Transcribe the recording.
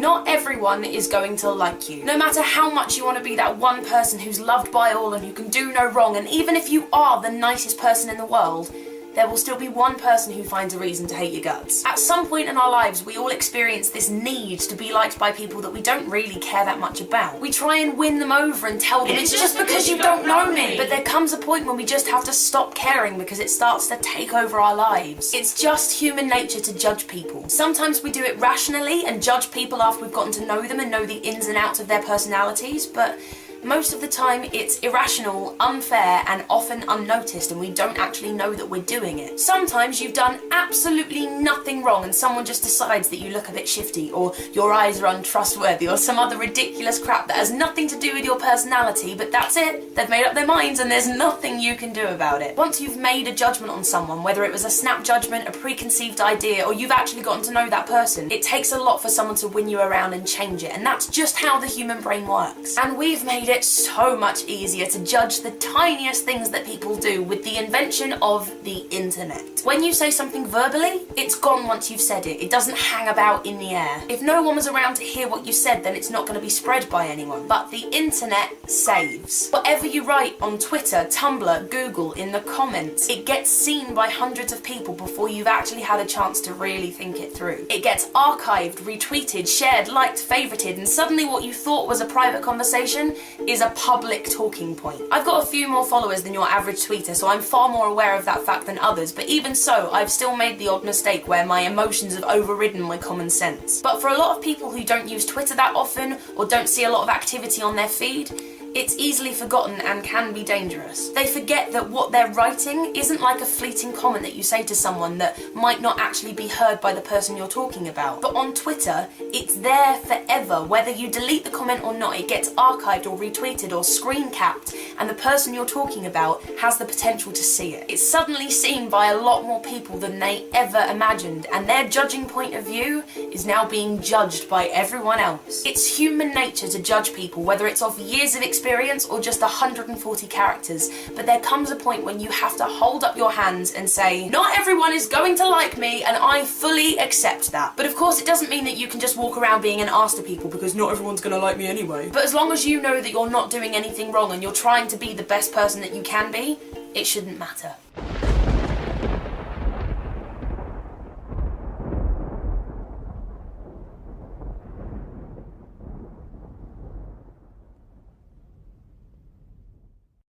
Not everyone is going to like you. No matter how much you want to be that one person who's loved by all and who can do no wrong, and even if you are the nicest person in the world, there will still be one person who finds a reason to hate your guts. At some point in our lives, we all experience this need to be liked by people that we don't really care that much about. We try and win them over and tell them, it's just because you don't know me. But there comes a point when we just have to stop caring because it starts to take over our lives. It's just human nature to judge people. Sometimes we do it rationally and judge people after we've gotten to know them and know the ins and outs of their personalities, but most of the time it's irrational, unfair, and often unnoticed, and we don't actually know that we're doing it. Sometimes you've done absolutely nothing wrong and someone just decides that you look a bit shifty, or your eyes are untrustworthy, or some other ridiculous crap that has nothing to do with your personality, but that's it. They've made up their minds and there's nothing you can do about it. Once you've made a judgment on someone, whether it was a snap judgment, a preconceived idea, or you've actually gotten to know that person, it takes a lot for someone to win you around and change it, and that's just how the human brain works. And we've made it so much easier to judge the tiniest things that people do with the invention of the internet. When you say something verbally, it's gone once you've said it. It doesn't hang about in the air. If no one was around to hear what you said, then it's not going to be spread by anyone. But the internet saves. Whatever you write on Twitter, Tumblr, Google, in the comments, it gets seen by hundreds of people before you've actually had a chance to really think it through. It gets archived, retweeted, shared, liked, favorited, and suddenly what you thought was a private conversation is a public talking point. I've got a few more followers than your average tweeter, so I'm far more aware of that fact than others, but even so, I've still made the odd mistake where my emotions have overridden my common sense. But for a lot of people who don't use Twitter that often, or don't see a lot of activity on their feed, it's easily forgotten and can be dangerous. They forget that what they're writing isn't like a fleeting comment that you say to someone that might not actually be heard by the person you're talking about. But on Twitter, it's there forever. Whether you delete the comment or not, it gets archived or retweeted or screen capped, and the person you're talking about has the potential to see it. It's suddenly seen by a lot more people than they ever imagined, and their judging point of view is now being judged by everyone else. It's human nature to judge people, whether it's off years of experience or just 140 characters, but there comes a point when you have to hold up your hands and say, not everyone is going to like me, and I fully accept that. But of course it doesn't mean that you can just walk around being an arse to people, because not everyone's going to like me anyway. But as long as you know that you're not doing anything wrong and you're trying to be the best person that you can be, it shouldn't matter.